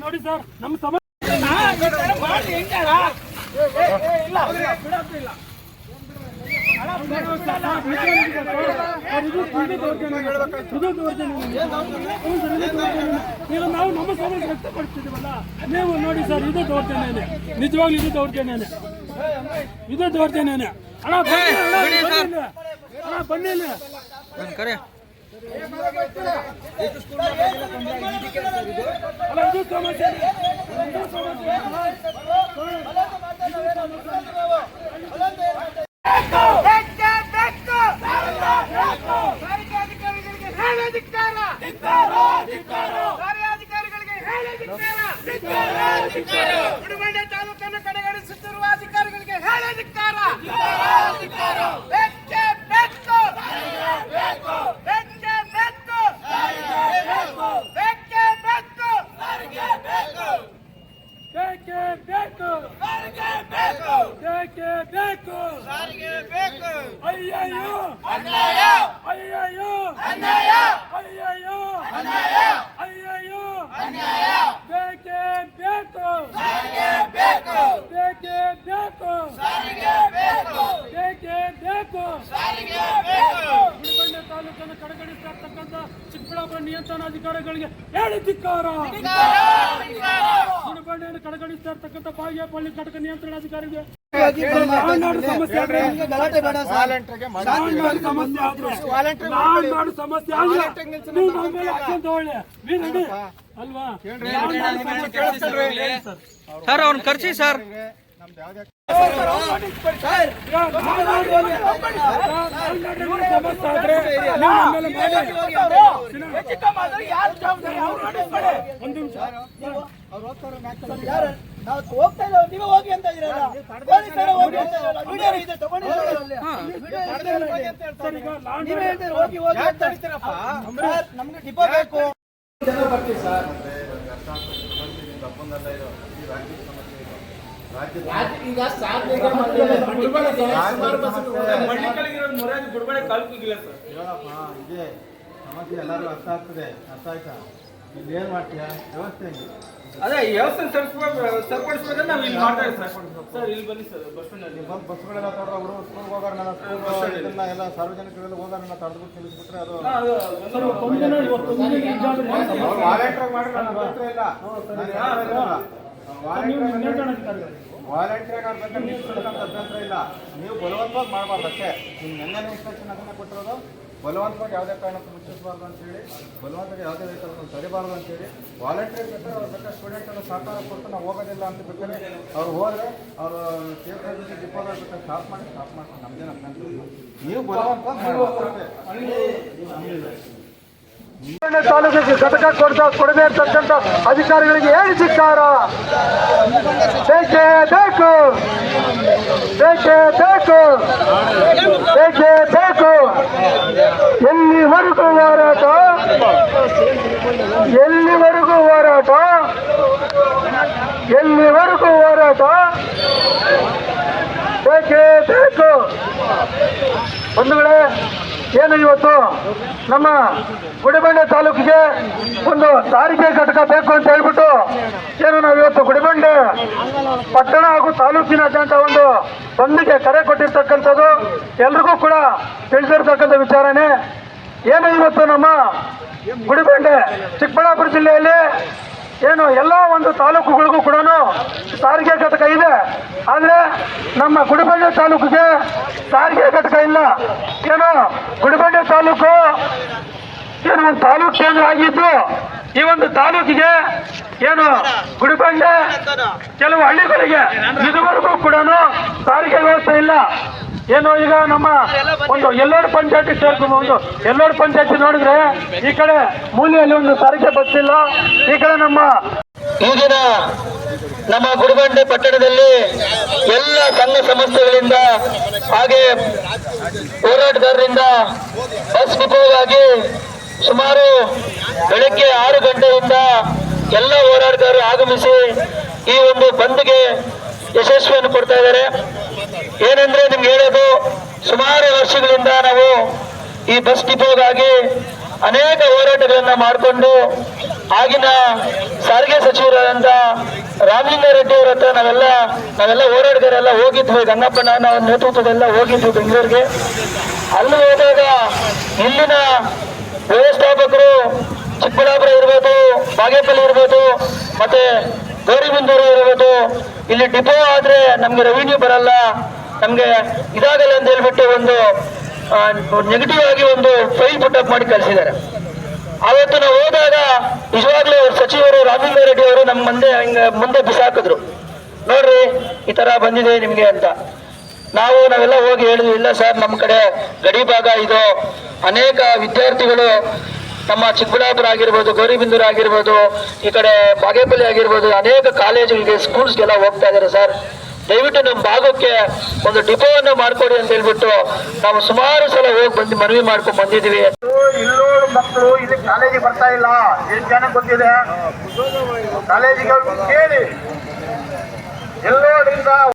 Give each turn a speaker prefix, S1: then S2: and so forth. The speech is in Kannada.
S1: ನೋಡಿ ಸರ್ ನಮ್ಮ ಸಮಸ್ಯೆ ಈಗ ನಾವು ನಮ್ಮ ಸಮಸ್ಯೆ ವ್ಯಕ್ತಪಡಿಸ್ತಿದ್ದೀವಲ್ಲ, ನೀವು ನೋಡಿ ಸರ್, ಇದು ದೌರ್ಜನ್ಯನೇ, ನಿಜವಾಗ್ಲೂ ಇದು ದೌರ್ಜನ್ಯನೇ, ಇದು ದೌರ್ಜನ್ಯನೇ. ಅಣ್ಣ ಬನ್ನಿ ಇಲ್ಲಿ ಕರೆ
S2: ಗುಡಿಬಂಡೆ ತಾಲೂಕನ್ನು ಕಡೆಗಣಿಸುತ್ತಿರುವ ಅಧಿಕಾರಿಗಳಿಗೆ ಹೇಳಲಿಕ್ಕಾರ.
S1: ಅಯ್ಯಯ್ಯೋ
S2: ಅನ್ಯಾಯ,
S1: ಅಯ್ಯಯ್ಯೋ
S2: ಅನ್ಯಾಯ,
S1: ಅಯ್ಯಯ್ಯೋ
S2: ಅನ್ಯಾಯ,
S1: ಅಯ್ಯಯ್ಯೋ
S2: ಅನ್ಯಾಯ.
S1: ಬೇಕೇ ಬೇಕು,
S2: ಸಾರಿಗೆ ಬೇಕು,
S1: ಬೇಕೇ ಬೇಕು,
S2: ಸಾರಿಗೆ ಬೇಕು,
S1: ಬೇಕೇ ಬೇಕು,
S2: ಸಾರಿಗೆ ಬೇಕು.
S1: ಗುಡಿಬಂಡೆ ತಾಲೂಕನ್ನು ಕಡೆಗಣಿಸ್ತಾ ಇರ್ತಕ್ಕಂಥ ಚಿಕ್ಕಬಳ್ಳಾಪುರ ನಿಯಂತ್ರಣಾಧಿಕಾರಿಗಳಿಗೆ ಹೇಳಿ ಧಿಕ್ಕಾರ. ಗುಡಿಬಂಡೆಯನ್ನು ಕಡೆಗಣಿಸ್ತಾ ಇರ್ತಕ್ಕಂಥ ಬಾಗೇಪಲ್ಲಿ ಘಟಕ ನಿಯಂತ್ರಣಾಧಿಕಾರಿಗೆ ಸಮಸ್ಯೆ ಆದ್ರೆ ಅಲ್ವಾ
S3: ಸರ್ ಅವ್ನು ಕರ್ಸಿ ಸರ್.
S1: ಒಂದು ನಿಮಿಷ
S4: ನಾವು ಹೋಗ್ತಾ ಇಲ್ಲ, ನೀವು ಹೋಗಿ ಅಂತ ಇರಲ್ಲ, ಹೋಗಿ ಅಂತ ಇರಲ್ಲ, ವಿಡಿಯೋ ಇದೆ ತಗೊಂಡಿಲ್ಲ, ನೀವೇ ಹೇಳ್ತೀರಿ ಹೋಗಿ ಹೋಗಿ ಅಂತ ಹೇಳ್ತೀರಪ್ಪ. ನಮ್ಗೆ ಡಿಪೋ ಬೇಕು.
S2: ಈಗ
S5: ಇದೆ ಸಮಸ್ಯೆ ಎಲ್ಲರೂ ಅರ್ಥ ಆಗ್ತದೆ, ಅರ್ಥ ಆಯ್ತಾ? ಇಲ್ಲಿ ಏನ್ ಮಾಡ್ತೀಯಾ ವ್ಯವಸ್ಥೆ?
S3: ಅದೇ ವ್ಯವಸ್ಥೆ ಸರಿಪಡಿಸ್ಬೇಕಂದ್ರೆ ನಾವು ಇಲ್ಲಿ ಮಾಡ್ತಾ ಇದ್ದೀವಿ ಸರ್. ಇಲ್ಲಿ ಬನ್ನಿ ಸರ್, ಬಸ್ ಸ್ಟ್ಯಾಂಡ್
S5: ಬಸ್ಗಳೆಲ್ಲ ಅವರು ಸ್ಕೂಲ್ಗೆ ಹೋಗೋಣ, ಇದನ್ನ ಎಲ್ಲ ಸಾರ್ವಜನಿಕರೆಲ್ಲ ಹೋಗೋಣ ತಡೆದ್ಬಿಟ್ಟು ನಿಲ್ಲಿಸ್ಬಿಟ್ರೆ ಅದು ವಾಲಂಟಿಯರ್ ಮಾಡಿ ನಾನು ವ್ಯವಸ್ಥೆ ಇಲ್ಲ. ವಾಲಂಟಿಯರ್ ನಿಲ್ಲಿಸ್ಬೇಕಂತ ಅಭ್ಯಂತರ ಇಲ್ಲ, ನೀವು ಬಲವಂತವಾಗಿ ಮಾಡಬಾರ್ದು ಅಷ್ಟೇ. ನಿಮ್ಗೆ ನೆನ್ನೆ ಇನ್ಸ್ಟ್ರಕ್ಷನ್ ಅದನ್ನೇ ಕೊಟ್ಟಿರೋದು, ಬಲವಂತವಾಗಿ ಯಾವುದೇ ಕಾರಣಕ್ಕೂ ಮುಚ್ಚಿಸಬಾರ್ದು ಅಂತೇಳಿ, ಬಲವಂತವಾಗಿ ಯಾವುದೇ ವೆಹಿಕಲ್ ತಡಿಬಾರ್ದು ಅಂತೇಳಿ. ವಾಲಂಟಿಯರ್ ಬೇಕಾದ್ರೆ ಅವ್ರು ಬೇಕಾದ್ರೆ ಸ್ಟೂಡೆಂಟ್ ಎಲ್ಲ ಸಹಕಾರ ಕೊಟ್ಟು ನಾವು ಹೋಗೋದಿಲ್ಲ ಅಂತ ಬೇಕಾದ್ರೆ ಅವ್ರು ಹೋದರೆ ಅವರು ಕ್ಷೇತ್ರದಲ್ಲಿ ಡಿಪೋದಾಗ ಬೇಕಾದ್ರೆ ಸ್ಟಾಪ್ ಮಾಡಿ ನಮ್ದೇನು ಅಭ್ಯಂತರ ಇಲ್ಲ. ನೀವು ಬಲವಂತವಾಗಿ
S1: ತಾಲೂಕಿಗೆ ಘಟಕ ಕೊಡದೇ ಇರ್ತಕ್ಕಂಥ ಅಧಿಕಾರಿಗಳಿಗೆ ಹೇಳಿ ಧಿಕ್ಕಾರ. ಬೇಕೇ ಬೇಕು, ಬೇಕೇ ಬೇಕು, ಬೇಕೇ ಬೇಕು. ಎಲ್ಲಿವರೆಗೂ ಹೋರಾಟ, ಎಲ್ಲಿವರೆಗೂ ಹೋರಾಟ, ಎಲ್ಲಿವರೆಗೂ ಹೋರಾಟ, ಬೇಕೇ ಬೇಕು. ಬಂಧುಗಳೇ, ಏನು ಇವತ್ತು ನಮ್ಮ ಗುಡಿಬಂಡೆ ತಾಲೂಕಿಗೆ ಒಂದು ಸಾರಿಗೆ ಘಟಕ ಬೇಕು ಅಂತ ಹೇಳ್ಬಿಟ್ಟು ಏನು ನಾವು ಇವತ್ತು ಗುಡಿಬಂಡೆ ಪಟ್ಟಣ ಹಾಗೂ ತಾಲೂಕಿನಾದ್ಯಂತ ಒಂದು ಬಂದ್ಗೆ ಕರೆ ಕೊಟ್ಟಿರ್ತಕ್ಕಂಥದ್ದು ಎಲ್ರಿಗೂ ಕೂಡ ತಿಳಿಸಿರ್ತಕ್ಕಂಥ ವಿಚಾರನೆ. ಏನು ಇವತ್ತು ನಮ್ಮ ಗುಡಿಬಂಡೆ ಚಿಕ್ಕಬಳ್ಳಾಪುರ ಜಿಲ್ಲೆಯಲ್ಲಿ ಏನು ಎಲ್ಲ ಒಂದು ತಾಲೂಕುಗಳಿಗೂ ಕೂಡ ಸಾರಿಗೆ ಘಟಕ ಇದೆ, ಆದರೆ ನಮ್ಮ ಗುಡಿಬಂಡೆ ತಾಲೂಕಿಗೆ ಸಾರಿಗೆ ಘಟಕ ಇಲ್ಲ. ಏನು ಗುಡಿಬಂಡೆ ತಾಲೂಕು ಏನು ಒಂದು ತಾಲೂಕು ಕೇಂದ್ರ ಆಗಿದ್ದು, ಈ ಒಂದು ತಾಲೂಕಿಗೆ ಏನು ಗುಡಿಬಂಡೆ ಕೆಲವು ಹಳ್ಳಿಗಳಿಗೆ ಇದುವರೆಗೂ ಕೂಡ ಸಾರಿಗೆ ವ್ಯವಸ್ಥೆ ಇಲ್ಲ. ಏನು ಈಗ ನಮ್ಮ ಒಂದು ಎಲ್ಲೋಡು ಪಂಚಾಯತಿ ಸೇರ್ಕೊಂಡು ಎಲ್ಲೋಡು ಪಂಚಾಯತಿ ನೋಡಿದ್ರೆ ಈ ಕಡೆ ಮೂಲೆಯಲ್ಲಿ ಒಂದು ಸಾರಿಗೆ ಬಸ್ ಇಲ್ಲ, ಈ ಕಡೆ ನಮ್ಮ ಈಗಿನ ನಮ್ಮ ಗುಡಿಬಂಡೆ ಪಟ್ಟಣದಲ್ಲಿ ಎಲ್ಲ ಸಂಘ ಸಂಸ್ಥೆಗಳಿಂದ ಹಾಗೆ ಹೋರಾಟಗಾರರಿಂದ ಬಸ್ ಡಿಪೋಗಾಗಿ ಸುಮಾರು ಬೆಳಗ್ಗೆ 6 ಗಂಟೆಯಿಂದ ಎಲ್ಲ ಹೋರಾಟಗಾರರು ಆಗಮಿಸಿ ಈ ಒಂದು ಬಂದ್ಗೆ ಯಶಸ್ವಿಯನ್ನು ಕೊಡ್ತಾ ಇದ್ದಾರೆ. ಏನಂದ್ರೆ ನಿಮ್ಗೆ ಹೇಳೋದು, ಸುಮಾರು ವರ್ಷಗಳಿಂದ ನಾವು ಈ ಬಸ್ ಡಿಪೋಗಾಗಿ ಅನೇಕ ಹೋರಾಟಗಳನ್ನ ಮಾಡಿಕೊಂಡು ಆಗಿನ ಸಾರಿಗೆ ಸಚಿವರಾದಂತ ರಾಮಲಿಂಗಾರೆಡ್ಡಿ ಅವರ ಹತ್ರ ನಾವೆಲ್ಲ ಹೋರಾಟಗಾರೆಲ್ಲ ಹೋಗಿದ್ವಿ. ಗಂಗಪ್ಪನ ನಾವು ನೇತೃತ್ವದೆಲ್ಲ ಹೋಗಿದ್ವಿ ಬೆಂಗಳೂರಿಗೆ. ಅಲ್ಲಿ ಹೋದಾಗ ಇಲ್ಲಿನ ವ್ಯವಸ್ಥಾಪಕರು ಚಿಕ್ಕಬಳ್ಳಾಪುರ ಇರ್ಬೋದು, ಬಾಗೇಪಲ್ಲಿ ಇರ್ಬೋದು, ಮತ್ತೆ ಗೌರಿಬಿದನೂರು ಇರ್ಬೋದು, ಇಲ್ಲಿ ಡಿಪೋ ಆದ್ರೆ ನಮ್ಗೆ ರೆವಿನ್ಯೂ ಬರಲ್ಲ, ನಮ್ಗೆ ಇದಾಗಲ್ಲ ಅಂತ ಹೇಳ್ಬಿಟ್ಟು ಒಂದು ನೆಗೆಟಿವ್ ಆಗಿ ಒಂದು ಫೈಲ್ ಪುಟಪ್ ಮಾಡಿ ಕಳಿಸಿದ್ದಾರೆ. ಅವತ್ತು ನಾವು ಹೋದಾಗ ನಿಜವಾಗ್ಲೂ ಸಚಿವರು ರಾಮಲಿಂಗಾರೆಡ್ಡಿ ಅವರು ನಮ್ಮ ಮುಂದೆ ಬಿಸಾಕಿದ್ರು, ನೋಡ್ರಿ ಈ ತರ ಬಂದಿದೆ ನಿಮ್ಗೆ ಅಂತ. ನಾವೆಲ್ಲ ಹೋಗಿ ಹೇಳಿದ್ವಿ, ಇಲ್ಲ ಸರ್, ನಮ್ಮ ಕಡೆ ಗಡಿ ಭಾಗ ಇದು, ಅನೇಕ ವಿದ್ಯಾರ್ಥಿಗಳು ನಮ್ಮ ಚಿಕ್ಕಬಳ್ಳಾಪುರ ಆಗಿರ್ಬೋದು, ಗೌರಿಬಿದನೂರು ಆಗಿರ್ಬೋದು, ಈ ಕಡೆ ಬಾಗೇಪಲ್ಲಿ ಆಗಿರ್ಬೋದು, ಅನೇಕ ಕಾಲೇಜುಗಳಿಗೆ ಸ್ಕೂಲ್ಸ್ಗೆಲ್ಲ ಹೋಗ್ತಾ ಇದ್ದಾರೆ ಸರ್, ದಯವಿಟ್ಟು ನಮ್ಮ ಭಾಗಕ್ಕೆ ಒಂದು ಡಿಪೋವನ್ನು ಮಾಡ್ಕೊಡಿ ಅಂತ ಹೇಳ್ಬಿಟ್ಟು ನಾವು ಸುಮಾರು ಸಲ ಹೋಗಿ ಮನವಿ ಮಾಡ್ಕೊಂಡು ಬಂದಿದ್ದೀವಿ.
S5: ಇಲ್ಲೋಡು ಮಕ್ಕಳು ಇಲ್ಲಿ ಕಾಲೇಜಿಗೆ ಬರ್ತಾ ಇಲ್ಲ, ಎಷ್ಟು ಜನ ಗೊತ್ತಿದೆ? ಕಾಲೇಜಿಗೆ ಕೇಳಿ, ಎಲ್ಲೋಡಿಂದ